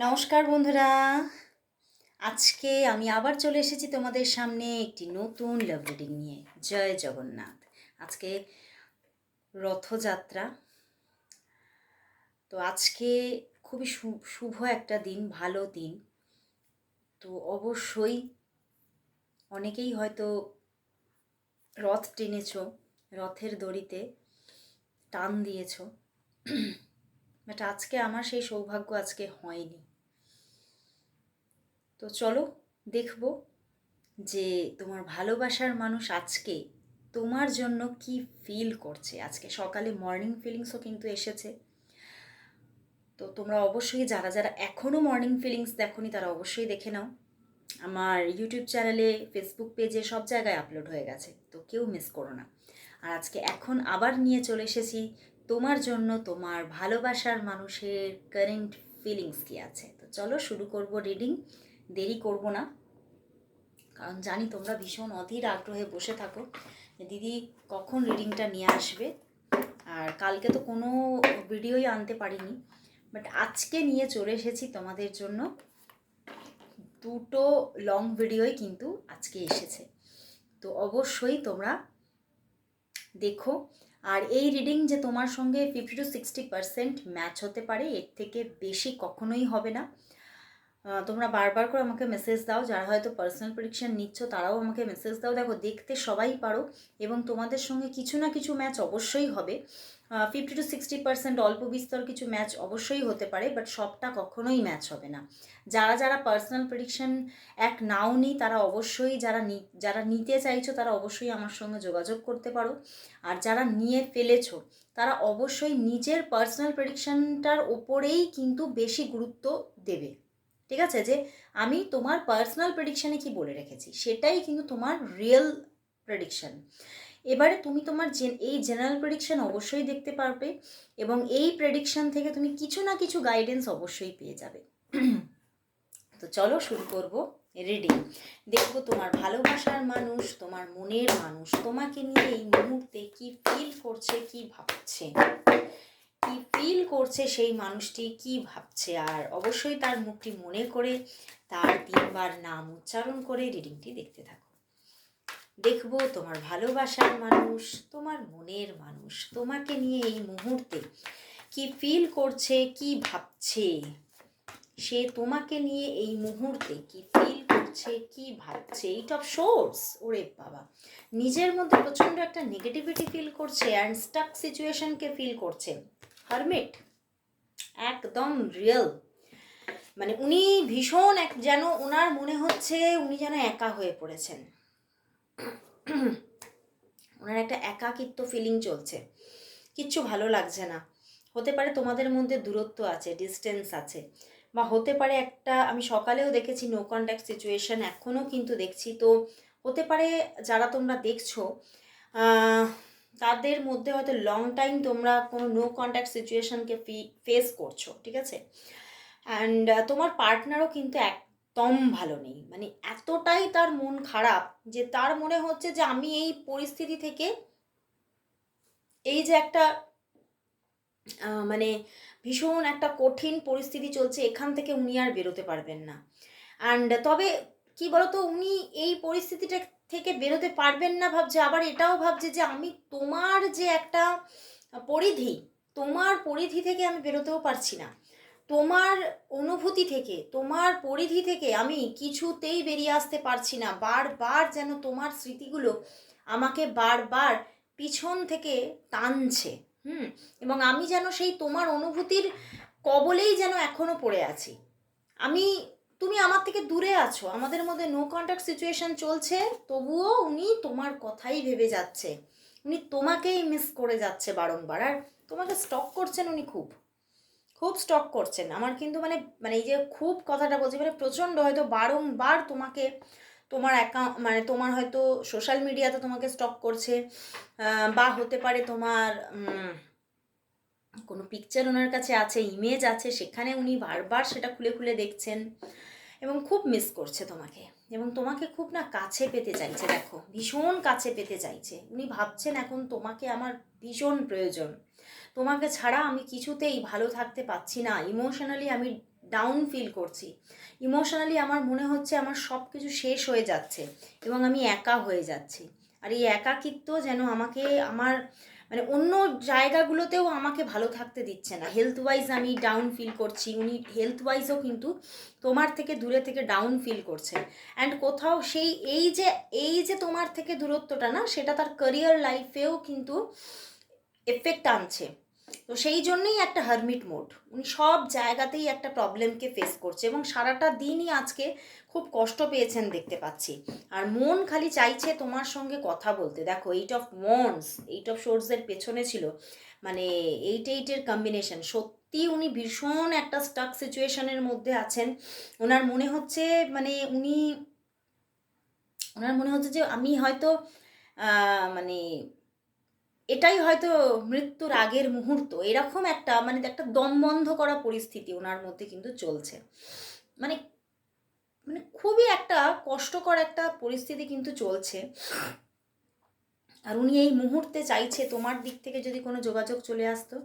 নমস্কার বন্ধুরা, আজকে আমি আবার চলে এসেছি তোমাদের সামনে একটি নতুন লাভ রিডিং নিয়ে। জয় জগন্নাথ। আজকে রথযাত্রা, তো আজকে খুবই শুভ একটা দিন, ভালো দিন। তো অবশ্যই অনেকেই হয়তো রথ টেনেছ, রথের দড়িতে টান দিয়েছ, বাট আজকে আমার সেই সৌভাগ্য আজকে হয়নি। তো চলো দেখব যে তোমার ভালোবাসার মানুষ আজকে তোমার জন্য কি ফিল করছে। আজকে সকালে মর্নিং ফিলিংসও কিন্তু এসেছে। তো তোমরা অবশ্যই যারা যারা এখনও মর্নিং ফিলিংস দেখোনি তারা অবশ্যই দেখে নাও। আমার ইউটিউব চ্যানেলে, ফেসবুক পেজে সব জায়গায় আপলোড হয়ে গেছে, তো কেউ মিস করো না। আর আজকে এখন আবার নিয়ে চলে এসেছি তোমার জন্য তোমার ভালোবাসার মানুষের কারেন্ট ফিলিংস কি আছে। তো চলো শুরু করব রিডিং। দেরি করব না, কারণ জানি তোমরা ভীষণ অধীর আগ্রহে বসে থাকো যে দিদি কখন রিডিংটা নিয়ে আসবে। আর কালকে তো কোনো ভিডিওই আনতে পারিনি, বাট আজকে নিয়ে চলে এসেছি তোমাদের জন্য। দুটো লং ভিডিওই কিন্তু আজকে এসেছে, তো অবশ্যই তোমরা দেখো। আর এই রিডিং যে তোমার সঙ্গে 50-60% ম্যাচ হতে পারে, এর থেকে বেশি কখনোই হবে না। তোমরা বারবার করে আমাকে মেসেজ দাও, যারা হয়তো পার্সোনাল প্রেডিকশন নিচ্ছ তারাও আমাকে মেসেজ দাও। দেখো, দেখতে সবাই পারো এবং তোমাদের সঙ্গে কিছু না কিছু ম্যাচ অবশ্যই হবে। 50-60% অল্প বিস্তর কিছু ম্যাচ অবশ্যই হতে পারে, বাট সবটা কখনোই ম্যাচ হবে না। যারা যারা পার্সোনাল প্রেডিকশন নাও নি তারা অবশ্যই, যারা নিতে চাইছো তারা অবশ্যই আমার সঙ্গে যোগাযোগ করতে পারো। আর যারা নিয়ে ফেলেছো তারা অবশ্যই নিজের পার্সোনাল প্রেডিকশনটার ওপরেই কিন্তু বেশি গুরুত্ব দেবে। ঠিক আছে, যে আমি তোমার পার্সোনাল প্রেডিকশানে কি বলে রেখেছি সেটাই কিন্তু তোমার রিয়েল প্রেডিকশান। এবারে তুমি তোমার এই জেনারেল প্রেডিকশান অবশ্যই দেখতে পারবে এবং এই প্রেডিকশান থেকে তুমি কিছু না কিছু গাইডেন্স অবশ্যই পেয়ে যাবে। তো চলো শুরু করব রিডিং। দেখবো তোমার ভালোবাসার মানুষ, তোমার মনের মানুষ তোমাকে নিয়ে এই মুহূর্তে কি ফিল করছে, কি ভাবছে, কি ফিল করছে সেই মানুষটি, কি ভাবছে। আর অবশ্যই তার মুখটি মনে করে তার 3বার নাম উচ্চারণ করে রিডিংটি দেখতে থাকো। দেখবো তোমার ভালোবাসার মানুষ, তোমার মনের মানুষ তোমাকে নিয়ে এই মুহূর্তে কি ফিল করছে, কি ভাবছে। সে তোমাকে নিয়ে এই মুহূর্তে কি ফিল করছে, কি ভাবছে। এইট অফ সোর্স, ওরে বাবা, নিজের মধ্যে প্রচণ্ড একটা নেগেটিভিটি ফিল করছে অ্যান্ড স্টাক সিচুয়েশনকে ফিল করছে। হারমিট, একদম রিয়েল। মানে উনি ভীষণ যেন ওনার মনে হচ্ছে উনি যেন একা হয়ে পড়েছেন। ওনার একটা একাকিত্ব ফিলিং চলছে, কিচ্ছু ভালো লাগছে না। হতে পারে তোমাদের মধ্যে দূরত্ব আছে, ডিস্টেন্স আছে, বা হতে পারে একটা, আমি সকালেও দেখেছি নো কন্ট্যাক্ট সিচুয়েশন, এখনও কিন্তু দেখছি। তো হতে পারে যারা তোমরা দেখছো তাদের মধ্যে হয়তো লং টাইম তোমরা কোনো নো কন্ট্যাক্ট সিচুয়েশনকে ফেস করছো, ঠিক আছে। অ্যান্ড তোমার পার্টনারও কিন্তু একদম ভালো নেই, মানে এতটাই তার মন খারাপ যে তার মনে হচ্ছে যে আমি এই পরিস্থিতি থেকে, এই যে একটা মানে ভীষণ একটা কঠিন পরিস্থিতি চলছে, এখান থেকে উনি আর বেরোতে পারবেন না। অ্যান্ড তবে কি বলতো, উনি এই পরিস্থিতিটা থেকে বেরোতে পারবেন না ভাবছে, আবার এটাও ভাবছে যে আমি তোমার যে একটা পরিধি, তোমার পরিধি থেকে আমি বেরোতেও পারছি না, তোমার অনুভূতি থেকে, তোমার পরিধি থেকে আমি কিছুতেই বেরিয়ে আসতে পারছি না। বারবার যেন তোমার স্মৃতিগুলো আমাকে বারবার পিছন থেকে টানছে। এবং আমি যেন সেই তোমার অনুভূতির কবলেই যেন এখনো পড়ে আছি। তুমি আমার থেকে দূরে আছো, আমাদের মধ্যে নো কন্ট্যাক্ট সিচুয়েশন চলছে, তবুও উনি তোমার কথাই ভেবে যাচ্ছে, উনি তোমাকেই মিস করে যাচ্ছে বারংবার। আর তোমাকে স্টক করছেন উনি, খুব খুব স্টক করছেন। আমার কিন্তু মানে মানে এই যে খুব কথাটা বলছি, মানে প্রচণ্ড, হয়তো বারংবার তোমাকে, তোমার মানে তোমার হয়তো সোশ্যাল মিডিয়াতে তোমাকে স্টক করছে, বা হতে পারে তোমার কোনো পিকচার ওনার কাছে আছে, ইমেজ আছে, সেখানে উনি বারবার সেটা খুলে খুলে দেখছেন এবং খুব মিস করছে তোমাকে, এবং তোমাকে খুব না কাছে পেতে চাইছে। দেখো, ভীষণ কাছে পেতে চাইছে। উনি ভাবছেন এখন তোমাকে আমার ভীষণ প্রয়োজন, তোমাকে ছাড়া আমি কিছুতেই ভালো থাকতে পারছি না, ইমোশনালি আমি ডাউন ফিল করছি, ইমোশনালি আমার মনে হচ্ছে আমার সব কিছু শেষ হয়ে যাচ্ছে এবং আমি একা হয়ে যাচ্ছি। আর এই একাকিত্ব যেন আমাকে আমার মানে অন্য জায়গাগুলোতেও আমাকে ভালো থাকতে দিচ্ছে না। হেলথ ওয়াইজ আমি ডাউন ফিল করছি, উনি হেলথ ওয়াইজও কিন্তু তোমার থেকে দূরে থেকে ডাউন ফিল করছে। অ্যান্ড কোথাও সেই এই যে তোমার থেকে দূরত্বটা না, সেটা তার ক্যারিয়ার লাইফেও কিন্তু এফেক্ট আনছে। তো সেই জন্যই একটা হারমিট মোড, উনি সব জায়গাতেই একটা প্রবলেমকে ফেস করছে এবং সারাটা দিনই আজকে খুব কষ্ট পেয়েছেন দেখতে পাচ্ছি। আর মন খালি চাইছে তোমার সঙ্গে কথা বলতে। দেখো 8 of Wands, 8 of Swords-এর পেছনে ছিল মানে 8-8-এর কম্বিনেশন। সত্যি উনি ভীষণ একটা স্টাক সিচুয়েশনের মধ্যে আছেন। ওনার মনে হচ্ছে মানে ওনার মনে হচ্ছে যে আমি হয়তো মানে এটাই হয়তো মৃত্যুর আগের মুহূর্ত, এরকম একটা মানে একটা দম বন্ধ করা পরিস্থিতি ওনার মধ্যে কিন্তু চলছে। মানে মানে খুবই একটা কষ্টকর একটা পরিস্থিতি কিন্তু চলছে। আর উনি এই মুহূর্তে চাইছে তোমার দিক থেকে যদি কোনো যোগাযোগ চলে আসতো,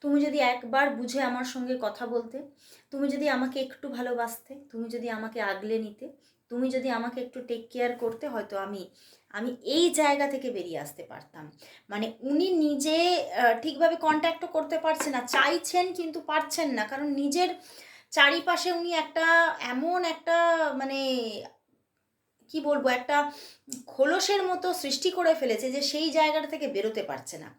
তুমি যদি একবার বুঝে আমার সঙ্গে কথা বলতে, তুমি যদি আমাকে একটু ভালোবাসতে, তুমি যদি আমাকে আগলে নিতে, তুমি যদি আমাকে একটু টেক কেয়ার করতে, হয়তো আমি আমি এই জায়গা থেকে বেরিয়ে আসতে পারতাম। মানে উনি নিজে ঠিকভাবে কন্ট্যাক্টও করতে পারছে না, চাইছেন কিন্তু পারছেন না, কারণ নিজের চারিপাশে উনি একটা এমন একটা মানে কি বলবো একটা খোলসের মতো সৃষ্টি করে ফেলেছে যে সেই জায়গাটা থেকে বেরোতে পারছে না।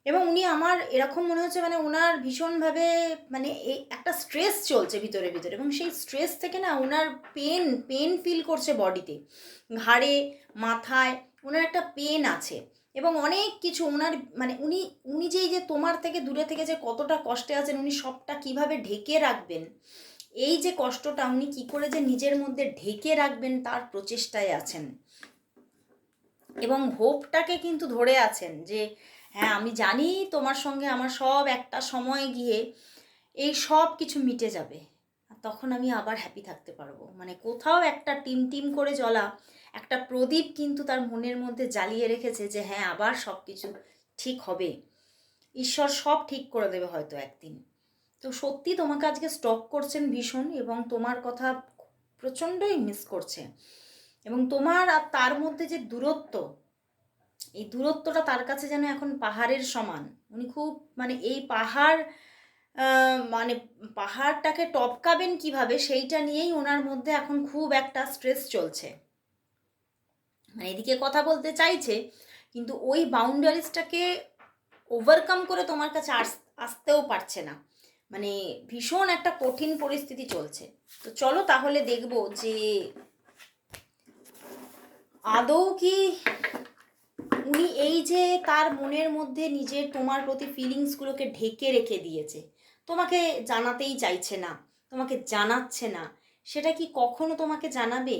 এবং উনি আমার এরকম মনে হচ্ছে মানে ওনার ভীষণভাবে মানে এই একটা স্ট্রেস চলছে ভিতরে ভিতরে, এবং সেই স্ট্রেস থেকে না ওনার পেন ফিল করছে বডিতে, ঘাড়ে, মাথায় ওনার একটা পেন আছে। এবং অনেক কিছু ওনার মানে উনি উনি যে এই যে তোমার থেকে দূরে থেকে যে কতটা কষ্টে আছেন, উনি সবটা কিভাবে ঢেকে রাখবেন, এই যে কষ্টটা উনি কি করে যে নিজের মধ্যে ঢেকে রাখবেন তার প্রচেষ্টায় আছেন। এবং হোপটাকে কিন্তু ধরে আছেন যে হ্যাঁ আমি জানি তোমার সঙ্গে আমার সব একটা সময় গিয়ে এই সব কিছু মিটে যাবে, আর তখন আমি আবার হ্যাপি থাকতে পারবো। মানে কোথাও একটা টিম টিম করে জ্বলা একটা প্রদীপ কিন্তু তার মনের মধ্যে জ্বালিয়ে রেখেছে যে হ্যাঁ আবার সব কিছু ঠিক হবে, ঈশ্বর সব ঠিক করে দেবে হয়তো একদিন। তো সত্যি তোমাকে আজকে স্টক করছেন ভীষণ, এবং তোমার কথা প্রচণ্ডই মিস করছে। এবং তোমার আর তার মধ্যে যে দূরত্ব, এই দূরত্বটা তার কাছে যেন এখন পাহাড়ের সমান। উনি খুব মানে এই পাহাড় মানে পাহাড়টাকে টপকাবেন কিভাবে সেইটা নিয়েই ওনার মধ্যে এখন খুব একটা স্ট্রেস চলছে। মানে এদিকে কথা বলতে চাইছে কিন্তু ওই বাউন্ডারিজটাকে ওভারকাম করে তোমার কাছে আসতেও পারছে না। মানে ভীষণ একটা কঠিন পরিস্থিতি চলছে। তো চলো তাহলে দেখবো যে আদৌ কি উনি এই যে তার মনের মধ্যে নিজের তোমার প্রতি ফিলিংসগুলোকে ঢেকে রেখে দিয়েছে, তোমাকে জানাতেই চাইছে না, তোমাকে জানাচ্ছে না, সেটা কি কখনো তোমাকে জানাবে?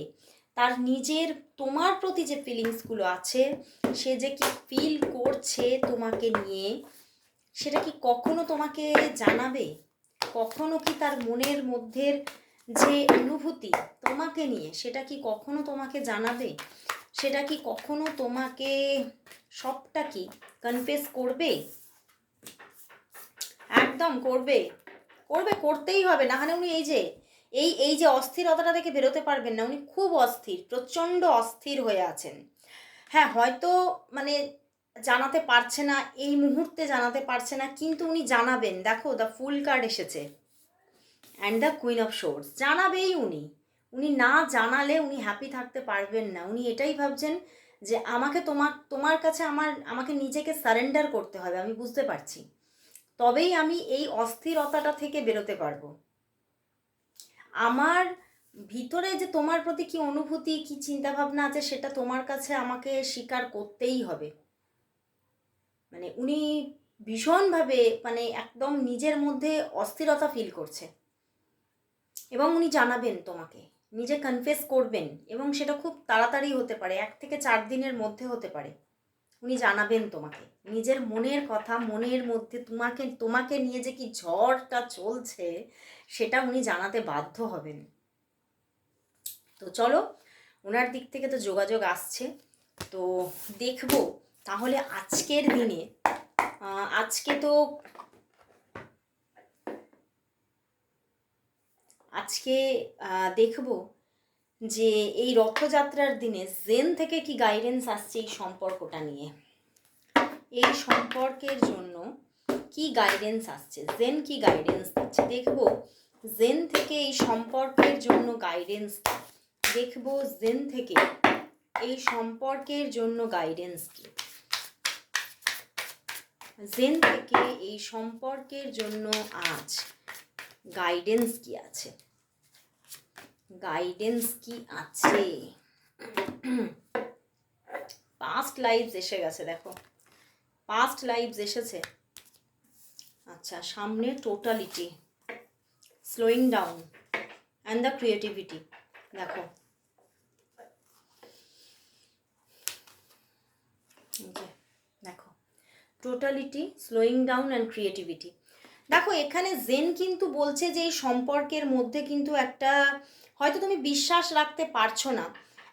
তার নিজের তোমার প্রতি যে ফিলিংসগুলো আছে, সে যে কি ফিল করছে তোমাকে নিয়ে, সেটা কি কখনো তোমাকে জানাবে? কখনো কি তার মনের মধ্যের যে অনুভূতি তোমাকে নিয়ে, সেটা কি কখনো তোমাকে জানাবে? সেটা কি কখনো তোমাকে সবটা কি কনফেস করবে? একদম করবে, করবে, করতেই হবে, না হলে উনি এই যে অস্থিরতাটা থেকে বেরোতে পারবেন না। উনি খুব অস্থির, প্রচণ্ড অস্থির হয়ে আছেন। হ্যাঁ হয়তো মানে জানাতে পারছে না, এই মুহূর্তে জানাতে পারছে না, কিন্তু উনি জানাবেন। দেখো দ্য ফুল কার্ড এসেছে and the queen of swords, জানাবেই উনি। উনি না জানালে উনি হ্যাপি থাকতে পারবেন না। উনি এটাই ভাবছেন যে আমাকে তোমার কাছে আমাকে নিজেকে সারেন্ডার করতে হবে, আমি বুঝতে পারছি, তবেই আমি এই অস্থিরতাটা থেকে বেরোতে পারবো। আমার ভিতরে যে তোমার প্রতি কি অনুভূতি কি চিন্তা ভাবনা আছে, সেটা তোমার কাছে আমাকে স্বীকার করতেই হবে। মানে উনি ভীষণভাবে মানে একদম নিজের মধ্যে অস্থিরতা ফিল করছে, এবং উনি জানাবেন তোমাকে, নিজে কনফেস করবেন, এবং সেটা খুব তাড়াতাড়ি হতে পারে, 1 থেকে 4 দিনের মধ্যে হতে পারে। উনি জানাবেন তোমাকে নিজের মনের কথা, মনের মধ্যে তোমাকে নিয়ে যে কি ঝড়টা চলছে সেটা উনি জানাতে বাধ্য হবেন। তো চলো, ওনার দিক থেকে তো যোগাযোগ আসছে, তো দেখবো তাহলে আজকের দিনে। আজকে তো আজকে দেখব যে এই রথযাত্রার দিনে জেন থেকে কি গাইডেন্স আসছে এই সম্পর্কটা নিয়ে, এই সম্পর্কের জন্য কি গাইডেন্স আসছে, জেন কি গাইডেন্স দিচ্ছে দেখব। জেন থেকে এই সম্পর্কের জন্য গাইডেন্স দেখব, জেন থেকে এই সম্পর্কের জন্য গাইডেন্স কি, জেন থেকে এই সম্পর্কের জন্য আজ গাইডেন্স কি আছে, গাইডেন্স কি আছে। পাস্ট লাইফস এসে গেছে, দেখো পাস্ট লাইফস এসেছে। আচ্ছা, সামনে totality, slowing down and the creativity. দেখো দেখো totality, slowing down and creativity. দেখো এখানে জেন কিন্তু বলছে যে এই সম্পর্কের মধ্যে কিন্তু একটা, হয়তো তুমি বিশ্বাস রাখতে পারছো না,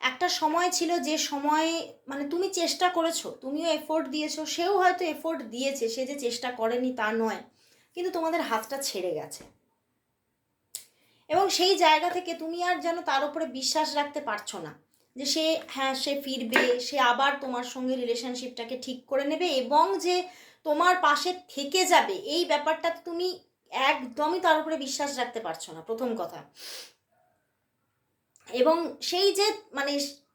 একটা সময় ছিল যে সময় মানে তুমি চেষ্টা করেছো, তুমিও এফোর্ট দিয়েছো, সেও হয়তো এফোর্ট দিয়েছে, সে যে চেষ্টা করেনি তা নয়, কিন্তু তোমাদের হাতটা ছেড়ে গেছে এবং সেই জায়গা থেকে তুমি আর যেন তার উপরে বিশ্বাস রাখতে পারছো না যে সে, হ্যাঁ সে ফিরবে, সে আবার তোমার সঙ্গে রিলেশনশিপটাকে ঠিক করে নেবে এবং যে তোমার পাশে থেকে যাবে, এই ব্যাপারটা তুমি একদমই তার উপরে বিশ্বাস রাখতে পারছো না, প্রথম কথা। এবং সেই যে মানে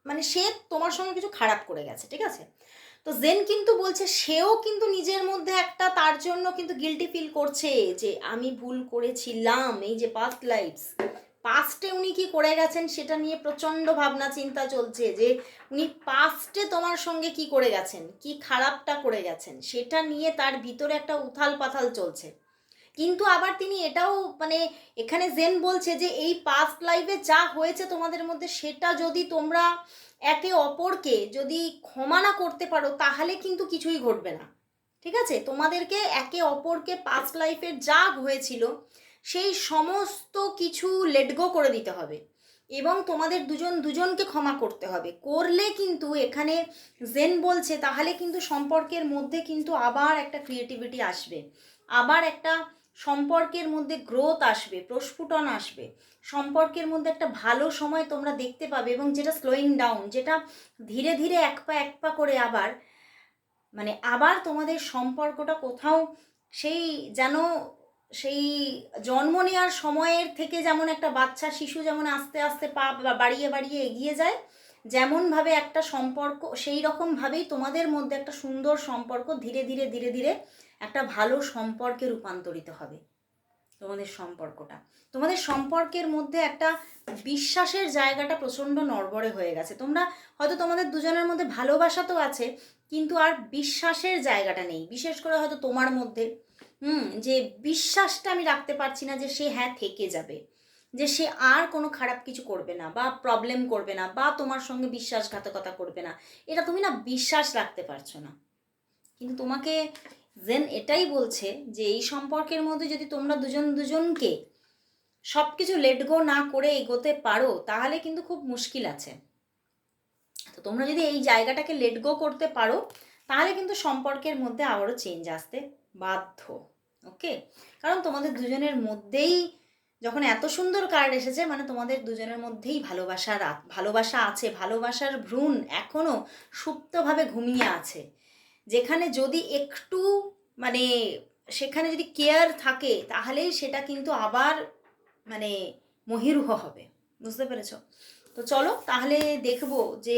মানে সে তোমার সঙ্গে কিছু খারাপ করে গেছে, ঠিক আছে। তো জেন কিন্তু বলছে সেও কিন্তু নিজের মধ্যে একটা তার জন্য কিন্তু গিল্টি ফিল করছে যে আমি ভুল করেছিলাম। এই যে পাস্ট লাইফস, পাস্টে উনি কি করে গেছেন সেটা নিয়ে প্রচণ্ড ভাবনা চিন্তা চলছে যে উনি পাস্টে তোমার সঙ্গে কি করে গেছেন, কি খারাপটা করে গেছেন, সেটা নিয়ে তার ভিতরে একটা উথাল পাথাল চলছে। কিন্তু আবার তিনি এটাও মানে এখানে জেন বলছে যে এই পাস্ট লাইফে যা হয়েছে তোমাদের মধ্যে, সেটা যদি তোমরা একে অপরকে যদি ক্ষমা না করতে পারো তাহলে কিন্তু কিছুই ঘটবে না, ঠিক আছে। তোমাদেরকে একে অপরকে পাস্ট লাইফের যা হয়েছিল সেই সমস্ত কিছু লেট গো করে দিতে হবে এবং তোমাদের দুজন দুজনকে ক্ষমা করতে হবে, করলে কিন্তু এখানে জেন বলছে তাহলে কিন্তু সম্পর্কের মধ্যে কিন্তু আবার একটা ক্রিয়েটিভিটি আসবে, আবার একটা সম্পর্কের মধ্যে গ্রোথ আসবে, প্রস্ফুটন আসবে, সম্পর্কের মধ্যে একটা ভালো সময় তোমরা দেখতে পাবে এবং যেটা স্লোয়িং ডাউন, যেটা ধীরে ধীরে এক পা করে আবার মানে আবার তোমাদের সম্পর্কটা কোথাও সেই যেন সেই জন্ম নেওয়ার সময়ের থেকে যেমন একটা বাচ্চা শিশু যেমন আস্তে আস্তে পা বাড়িয়ে বাড়িয়ে এগিয়ে যায়, যেমনভাবে একটা সম্পর্ক সেই রকমভাবেই তোমাদের মধ্যে একটা সুন্দর সম্পর্ক ধীরে ধীরে ধীরে ধীরে একটা ভালো সম্পর্কে রূপান্তরিত হবে। তোমাদের সম্পর্কটা, তোমাদের সম্পর্কের মধ্যে একটা বিশ্বাসের জায়গাটা প্রচণ্ড নড়বড়ে হয়ে গেছে, তোমরা হয়তো তোমাদের দুজনের মধ্যে ভালোবাসা তো আছে কিন্তু আর বিশ্বাসের জায়গাটা নেই, বিশেষ করে হয়তো তোমার মধ্যে যে বিশ্বাসটা আমি রাখতে পারছি না যে সে হ্যাঁ থেকে যাবে, যে সে আর কোনো খারাপ কিছু করবে না বা প্রবলেম করবে না বা তোমার সঙ্গে বিশ্বাসঘাতকতা করবে না, এটা তুমি না বিশ্বাস রাখতে পারছো না। কিন্তু তোমাকে জেন এটাই বলছে যে এই সম্পর্কের মধ্যে যদি তোমরা দুজন দুজনকে সব কিছু লেট গো না করে এগোতে পারো তাহলে কিন্তু খুব মুশকিল আছে। তো তোমরা যদি এই জায়গাটাকে লেট গো করতে পারো তাহলে কিন্তু সম্পর্কের মধ্যে আবারও চেঞ্জ আসতে বাধ্য। ওকে, কারণ তোমাদের দুজনের মধ্যেই যখন এত সুন্দর কার্ড এসেছে মানে তোমাদের দুজনের মধ্যেই ভালোবাসা আছে, ভালোবাসার ভ্রূণ এখনও সুপ্তভাবে ঘুমিয়ে আছে, যেখানে যদি একটু মানে সেখানে যদি কেয়ার থাকে তাহলেই সেটা কিন্তু আবার মানে মহিরুহ হবে, বুঝতে পেরেছ। তো চলো তাহলে দেখব যে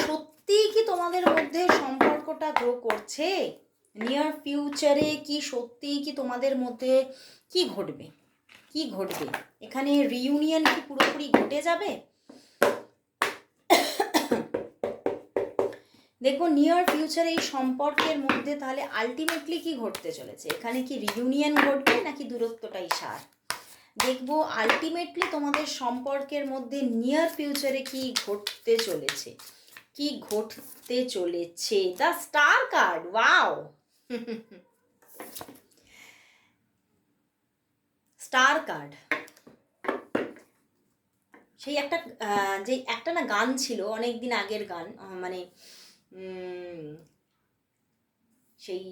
সত্যিই কি তোমাদের মধ্যে সম্পর্কটা গ্রো করছে, নিয়ার ফিউচারে কি সত্যিই কি তোমাদের মধ্যে কি ঘটবে, কি ঘটবে এখানে, রিইউনিয়ন কি পুরোপুরি ঘটে যাবে। দেখো নিয়ার ফিউচারে এই সম্পর্কের মধ্যে তাহলে আলটিমেটলি কি ঘটতে চলেছে, এখানে কি রিইউনিয়ন ঘটবে নাকি দূরত্বটাই সার। দেখবো আলটিমেটলি তোমাদের সম্পর্কের মধ্যে নিয়ার ফিউচারে কি ঘটতে চলেছে, কি ঘটতে চলেছে। The star card, wow, star card. সেই একটা যে একটা না গান ছিল অনেক দিন আগের গান, মানে সেই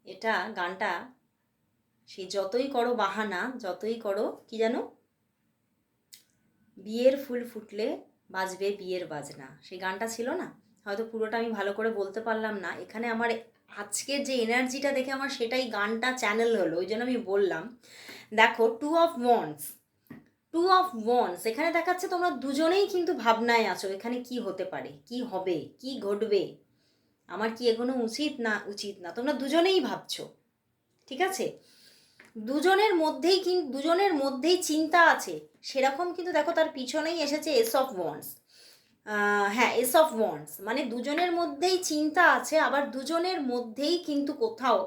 এটা গানটা সেই যতই করো বাহানা, যতই করো কি জানো, বিয়ের ফুল ফুটলে বাজবে বিয়ের বাজনা, সেই গানটা ছিল না? হয়তো পুরোটা আমি ভালো করে বলতে পারলাম না। এখানে আমার আজকের যে এনার্জিটা দেখে আমার সেটাই গানটা চ্যানেল হলো, ওই জন্য আমি বললাম। দেখো, টু অফ ওয়ান্স এখানে দেখাচ্ছে তোমরা দুজনেই কিন্তু ভাবনায় আছো এখানে কি হতে পারে, কি হবে, কি ঘটবে, আমার কি এগোনো উচিত না উচিত না, তোমরা দুজনেই ভাবছো। ঠিক আছে, দুজনের মধ্যেই চিন্তা আছে। সেরকম কিন্তু দেখো তার পিছনেই এসেছে এস অফ ওয়ান্স। হ্যাঁ, এস অফ ওয়ান্স মানে দুজনের মধ্যেই চিন্তা আছে, আবার দুজনের মধ্যেই কিন্তু কোথাও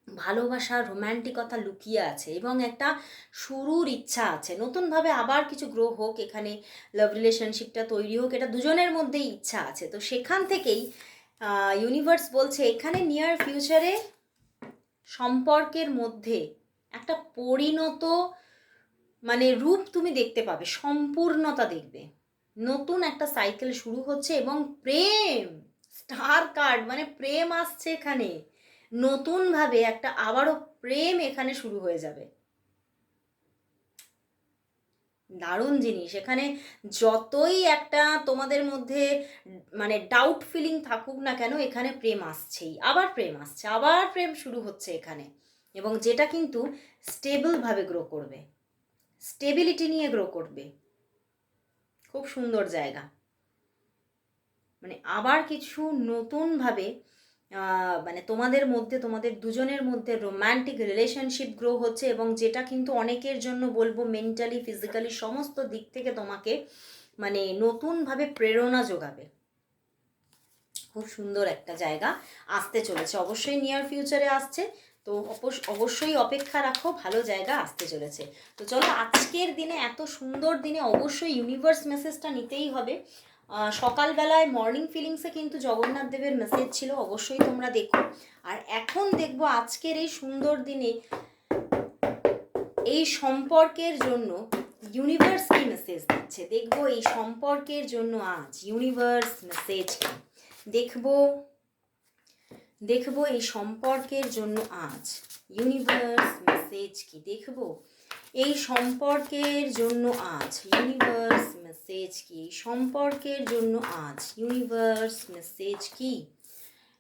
ভালোবাসা, রোম্যান্টিকতা লুকিয়ে আছে এবং একটা শুরুর ইচ্ছা আছে, নতুনভাবে আবার কিছু গ্রো হোক, এখানে লাভ রিলেশনশিপটা তৈরি হোক, এটা দুজনের মধ্যেই ইচ্ছা আছে। তো সেখান থেকেই ইউনিভার্স বলছে এখানে নিয়ার ফিউচারে সম্পর্কের মধ্যে একটা পরিণত মানে রূপ তুমি দেখতে পাবে, সম্পূর্ণতা দেখবে, নতুন একটা সাইকেল শুরু হচ্ছে এবং প্রেম, স্টার কার্ড মানে প্রেম আসছে এখানে, নতুনভাবে একটা আবারও প্রেম এখানে শুরু হয়ে যাবে। দারুণ জিনিস। এখানে যতই একটা তোমাদের মধ্যে মানে ডাউট ফিলিং থাকুক না কেন, এখানে প্রেম আসছেই, আবার প্রেম আসছে, আবার প্রেম শুরু হচ্ছে এখানে, এবং যেটা কিন্তু স্টেবলভাবে গ্রো করবে, স্টেবিলিটি নিয়ে গ্রো করবে। খুব সুন্দর জায়গা, মানে আবার কিছু নতুনভাবে মানে তোমাদের দুজনের মধ্যে রোম্যান্টিক রিলেশনশিপ গ্রো হচ্ছে, এবং যেটা কিন্তু অনেকের জন্য বলবো মেন্টালি, ফিজিক্যালি সমস্ত দিক থেকে তোমাকে মানে নতুনভাবে প্রেরণা যোগাবে। খুব সুন্দর একটা জায়গা আসতে চলেছে, অবশ্যই নিয়ার ফিউচারে আসছে। তো অবশ্যই অপেক্ষা রাখো, ভালো জায়গা আসতে চলেছে। তো চলো, আজকের দিনে, এত সুন্দর দিনে অবশ্যই ইউনিভার্স মেসেজটা নিতেই হবে। সকালবেলায় মর্নিং ফিলিংসে কিন্তু জগন্নাথ দেবের মেসেজ ছিল, অবশ্যই তোমরা দেখো। আর এখন দেখবো আজকের এই সুন্দর দিনে এই সম্পর্কের জন্য ইউনিভার্স কি মেসেজ দিচ্ছে, দেখবো এই সম্পর্কের জন্য আজ ইউনিভার্স মেসেজ কি। দেখবো এই সম্পর্কের জন্য আজ ইউনিভার্স মেসেজ কি। দেখবো এই সম্পর্কের জন্য আজ ইউনিভার্স মেসেজ কি। সম্পর্কের জন্য আজ ইউনিভার্স মেসেজ কি।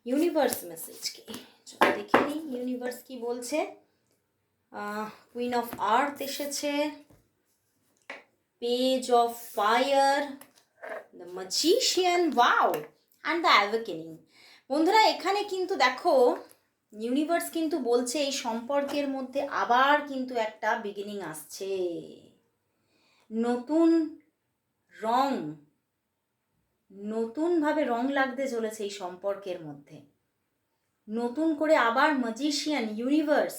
ইউনিভার্স মেসেজ কি, চলো দেখে নিই ইউনিভার্স কি বলছে। কুইন অফ আর্থ এসেছে, page of fire, the magician, wow, and the awakening. বন্ধুরা, এখানে কিন্তু দেখো ইউনিভার্স কিন্তু বলছে এই সম্পর্কের মধ্যে আবার কিন্তু একটা বিগিনিং আসছে, নতুন রং, নতুনভাবে রং লাগতে চলেছে এই সম্পর্কের মধ্যে, নতুন করে আবার ম্যাজিশিয়ান ইউনিভার্স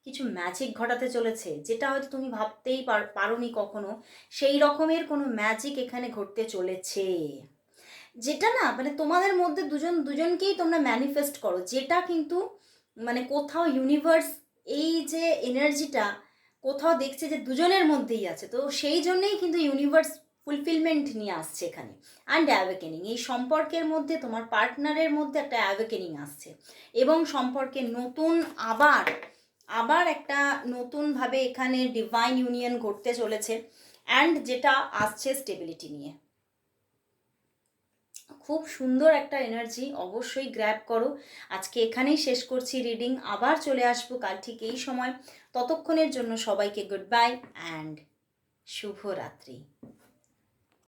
কিছু ম্যাজিক ঘটাতে চলেছে, যেটা হয়তো তুমি ভাবতেই পারোনি কখনো, সেই রকমের কোনো ম্যাজিক এখানে ঘটতে চলেছে, যেটা না মানে তোমাদের মধ্যে দুজনকেই তোমরা ম্যানিফেস্ট করো, যেটা কিন্তু মানে কোথাও ইউনিভার্স এই যে এনার্জিটা কোথাও দেখছে যে দুজনের মধ্যেই আছে, তো সেই জন্যেই কিন্তু ইউনিভার্স ফুলফিলমেন্ট নিয়ে আসছে এখানে। অ্যান্ড অ্যাওয়েকেনিং, এই সম্পর্কের মধ্যে তোমার পার্টনারের মধ্যে একটা অ্যাওয়েকেনিং আসছে, এবং সম্পর্কে নতুন আবার একটা নতুনভাবে এখানে ডিভাইন ইউনিয়ন ঘটতে চলেছে, অ্যান্ড যেটা আসছে স্টেবিলিটি নিয়ে। খুব সুন্দর একটা এনার্জি, অবশ্যই গ্র্যাব করো। আজকে এখানেই শেষ করছি রিডিং, আবার চলে আসবো কাল ঠিক এই সময়। ততক্ষণের জন্য সবাইকে গুড বাই অ্যান্ড শুভরাত্রি।